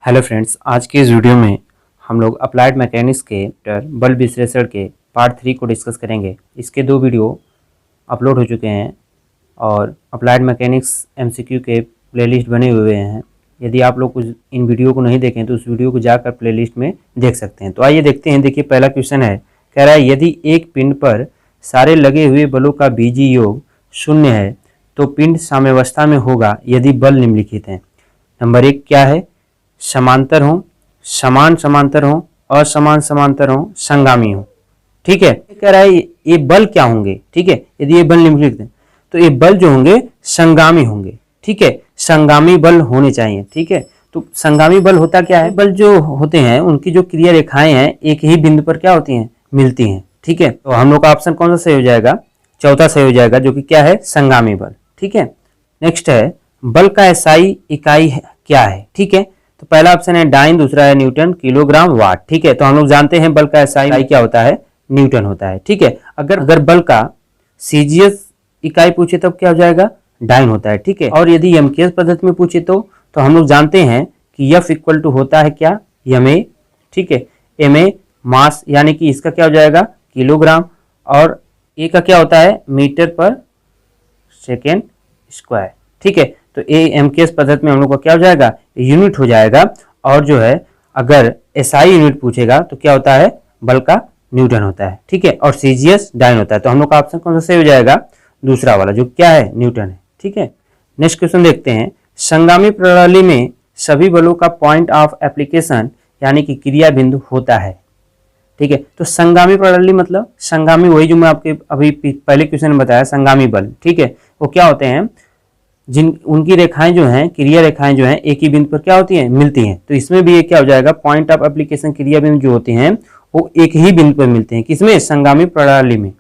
Hello friends, आज के इस वीडियो में हम लोग अप्लाइड मैकेनिक्स के बल विश्लेषण के पार्ट 3 को डिस्कस करेंगे। इसके 2 वीडियो अपलोड हो चुके हैं और अप्लाइड मैकेनिक्स एमसीक्यू के प्लेलिस्ट बने हुए हैं। यदि आप लोग कुछ इन वीडियो को नहीं देखें तो उस वीडियो को जाकर प्लेलिस्ट में देख सकते हैं। तो आइए देखते हैं। देखिए, पहला क्वेश्चन है, कह रहा है यदि एक पिंड पर सारे लगे हुए बलों का बीजीय योग 0 है तो पिंड साम्यावस्था में होगा यदि बल निम्नलिखित हैं। नंबर 1 क्या है? समांतर हो, समान समांतर हो, असमान समांतर हो, संगामी हो। ठीक है, कह रहा है ये बल क्या होंगे। ठीक है, यदि ये बल निम्नलिखित हैं तो ये बल जो होंगे संगामी होंगे। ठीक है, संगामी बल होने चाहिए। ठीक है, तो संगामी बल होता क्या है? बल जो होते हैं उनकी जो क्रिया रेखाएं हैं एक ही बिंदु पर क्या होती हैं? मिलती हैं। ठीक है, तो हम लोग का ऑप्शन कौन सा सही हो जाएगा? चौथा सही हो जाएगा, जो कि क्या है? संगामी बल। ठीक है, नेक्स्ट है, बल का एसआई इकाई क्या है? ठीक है, तो पहला ऑप्शन है डाइन, दूसरा है न्यूटन, किलोग्राम, वाट। ठीक है, तो हम लोग जानते हैं बल का एसआई इकाई क्या होता है? न्यूटन होता है। ठीक है, अगर बल का सीजीएस इकाई पूछे तब क्या हो जाएगा? डाइन होता है। ठीक है, और यदि एमकेएस पद्धति में पूछे तो हम लोग जानते हैं कि एफ इक्वल टू होता है क्या? एमए। ठीक है, एमए मास, यानी कि इसका क्या हो जाएगा? किलोग्राम, और ए का क्या होता है? मीटर पर सेकेंड स्क्वायर। ठीक है, तो ए एमकेएस पद्धति में हम लोग का क्या हो जाएगा? यूनिट हो जाएगा। और जो है अगर एसआई यूनिट पूछेगा तो क्या होता है? बल का न्यूटन होता है। ठीक है, और सीजीएस डाइन होता है। तो हम लोग का ऑप्शन कौन सा सही हो जाएगा? दूसरा वाला, जो क्या है? न्यूटन है। ठीक है, नेक्स्ट क्वेश्चन देखते हैं। संगामी प्रणाली में सभी बलों का पॉइंट ऑफ एप्लीकेशन यानी कि क्रिया बिंदु होता है। ठीक है, तो संगामी प्रणाली मतलब संगामी वही जो मैं आपके अभी पहले क्वेश्चन में बताया, संगामी बल। ठीक है, वो क्या होते हैं? जिन उनकी रेखाएं जो हैं, क्रिया रेखाएं जो हैं एक ही बिंदु पर क्या होती हैं? मिलती हैं। तो इसमें भी ये क्या हो जाएगा? पॉइंट ऑफ एप्लीकेशन क्रिया बिंदु जो होते हैं वो एक ही बिंदु पर मिलते हैं। किसमें? संगामी प्रणाली में।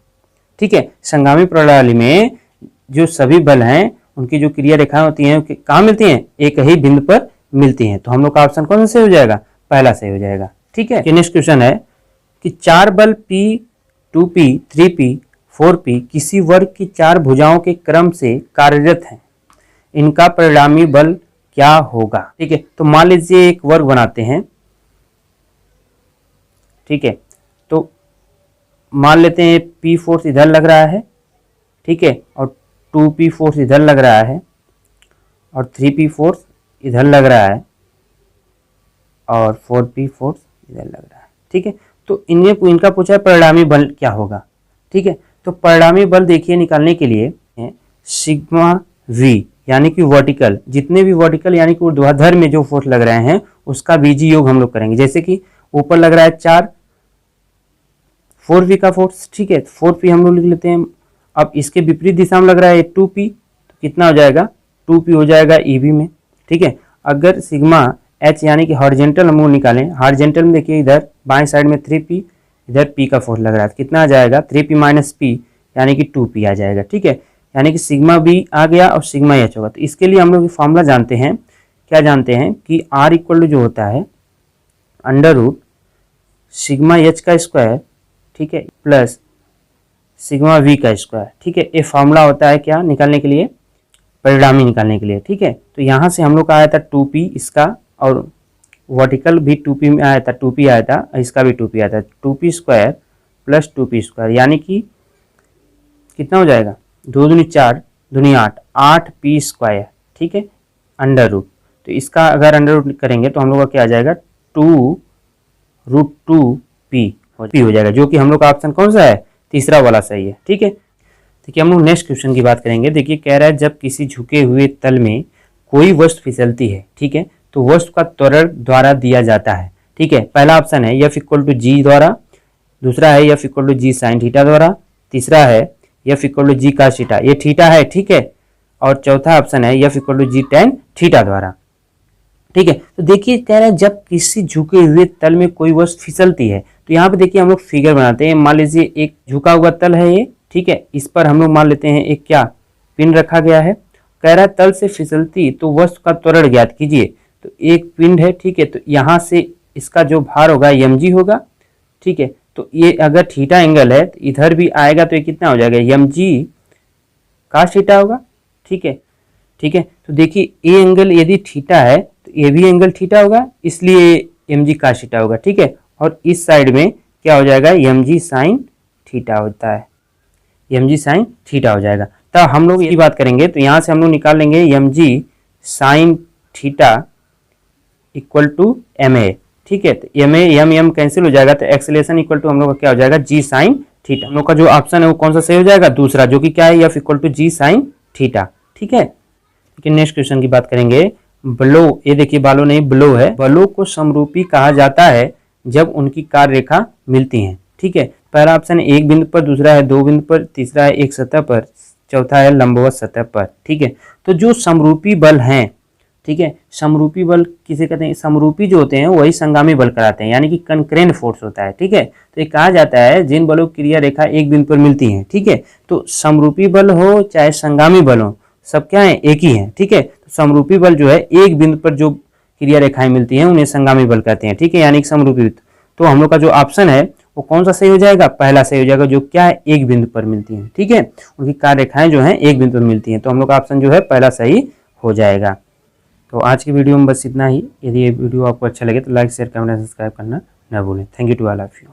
ठीक है, संगामी प्रणाली में जो सभी बल हैं उनकी जो क्रिया रेखाएं होती हैं कहाँ मिलती हैं? एक ही बिंदु पर मिलती हैं। तो हम लोग का ऑप्शन कौन सा सही हो जाएगा? पहला सही हो जाएगा। ठीक है, नेक्स्ट क्वेश्चन है कि 4 बल P, 2P, 3P, 4P किसी वर्ग की 4 भुजाओं के क्रम से कार्यरत हैं, इनका परिणामी बल क्या होगा? ठीक है, तो मान लीजिए एक वर्ग बनाते हैं। ठीक है, तो मान लेते हैं P फोर्स इधर लग रहा है। ठीक है, और 2P फोर्स इधर लग रहा है और 3P फोर्स इधर लग रहा है और 4P फोर्स इधर लग रहा है। ठीक है, तो इनका पूछा है परिणामी बल क्या होगा। ठीक है, तो परिणामी बल देखिए निकालने के लिए सिग्मा V यानी कि वर्टिकल, जितने भी वर्टिकल यानी कि ऊर्ध्वाधर में जो फोर्स लग रहे हैं उसका बीजीय योग हम लोग करेंगे। जैसे कि ऊपर लग रहा है 4, 4P का फोर्स। ठीक है, 4P हम लोग लिख लेते हैं। अब इसके विपरीत दिशा में लग रहा है 2P, तो कितना हो जाएगा? 2P हो जाएगा EB में। ठीक है, अगर सिग्मा H यानी कि हॉरिजेंटल हम लोग निकालें, हॉरिजेंटल में देखिए इधर बाएं साइड में 3P, इधर P का फोर्स लग रहा है, कितना आ जाएगा? 3P माइनस P यानी कि 2P आ जाएगा। ठीक है, यानी कि सिग्मा बी आ गया और सिग्मा एच होगा। तो इसके लिए हम लोग फॉर्मूला जानते हैं, क्या जानते हैं कि R इक्वल टू जो होता है अंडर रूट सिग्मा एच का स्क्वायर, ठीक है, प्लस सिग्मा वी का स्क्वायर। ठीक है, ये फॉर्मूला होता है क्या निकालने के लिए? परिणामी निकालने के लिए। ठीक है, तो यहाँ से हम लोग का आया था 2P इसका, और वर्टिकल भी 2P में आया था, 2P आया था, इसका भी 2P आया था। 2P square plus 2P square यानी कि कितना हो जाएगा? 2 दूनी 4, दूनी 8, 8P स्क्वायर। ठीक है, अंडर रूट, तो इसका अगर अंडर रूट करेंगे तो हम लोग का क्या आ जाएगा? 2√2P हो जाएगा, जो कि हम लोग का ऑप्शन कौन सा है? तीसरा वाला सही है। ठीक है, देखिए हम लोग नेक्स्ट क्वेश्चन की बात करेंगे। देखिए कह रहा है जब किसी झुके हुए तल में कोई वस्तु फिसलती है, ठीक है, तो वस्तु का त्वरण द्वारा दिया जाता है। ठीक है, पहला ऑप्शन है F इक्वल टू G द्वारा, दूसरा है F equal to G sine theta द्वारा, तीसरा है F equal to G cos theta, ये थीटा है। ठीक है, और चौथा ऑप्शन है F equal to G tan theta द्वारा। ठीक है, तो देखिए कह रहा है जब किसी झुके हुए तल में कोई वस्तु फिसलती है, तो यहाँ पे देखिए हम लोग फिगर बनाते हैं। मान लीजिए एक झुका हुआ तल है ये। ठीक है, इस पर हम लोग मान लेते हैं एक क्या पिंड रखा गया है। कह रहा है तल से फिसलती तो वस्तु का त्वरण ज्ञात कीजिए। तो एक पिंड है। ठीक है, तो यहाँ से इसका जो भार होगा mg होगा। ठीक है, तो ये अगर थीटा एंगल है तो इधर भी आएगा तो ये कितना हो जाएगा? mg cos थीटा होगा। ठीक है, ठीक है, तो देखिए ए एंगल यदि थीटा है तो ये भी एंगल थीटा होगा, इसलिए mg cos थीटा होगा, ठीक है। और इस साइड में क्या हो जाएगा, mg sin थीटा होता है, mg sin थीटा हो जाएगा। तब हम लोग ये बात करेंगे तो यहाँ से हम लोग निकाल लेंगे mg sin theta equals to ma, ठीक है। तो m कैंसिल हो जाएगा, तो एक्सेलेरेशन इक्वल टू हम लोग का क्या हो जाएगा, g sin थीटा। हम लोग का जो ऑप्शन है वो कौन सा सही हो जाएगा, दूसरा, जो कि क्या है, f equal to g sin theta, ठीक है। लेकिन नेक्स्ट क्वेश्चन की बात करेंगे। ब्लो, ये देखिए बालो नहीं ब्लो है, ब्लो को समरूपी कहा जाता है जब उनकी कार्य रेखा मिलती है, ठीक है। पहला ऑप्शन है एक बिंदु पर, दूसरा है दो बिंदु पर, तीसरा है एक सतह पर, चौथा है लंबवत सतह पर, ठीक है। तो जो समरूपी बल हैं, ठीक है, समरूपी बल किसे कहते हैं, समरूपी जो होते हैं वही संगामी बल कराते हैं, यानी कि कंकरेंट फोर्स होता है, ठीक है। तो ये कहा जाता है जिन बलों की क्रिया रेखा एक बिंदु पर मिलती है, ठीक है। तो समरूपी बल हो चाहे संगामी बल हो, सब क्या है, एक ही है, ठीक है। तो समरूपी बल जो है एक बिंदु पर जो क्रिया रेखाएं मिलती हैं उन्हें संगामी बल कहते हैं, ठीक है, यानी कि समरूपी। तो हम लोग का जो ऑप्शन है वो कौन सा सही हो जाएगा, पहला सही हो जाएगा, जो क्या है, एक बिंदु पर मिलती हैं, ठीक है। उनकी कार्य रेखाएं जो हैं एक बिंदु पर मिलती हैं, तो हम लोग का ऑप्शन जो है पहला सही हो जाएगा। तो आज की वीडियो में बस इतना ही। यदि ये वीडियो आपको अच्छा लगे तो लाइक शेयर कमेंट सब्सक्राइब करना ना भूलें। Thank you to all of you.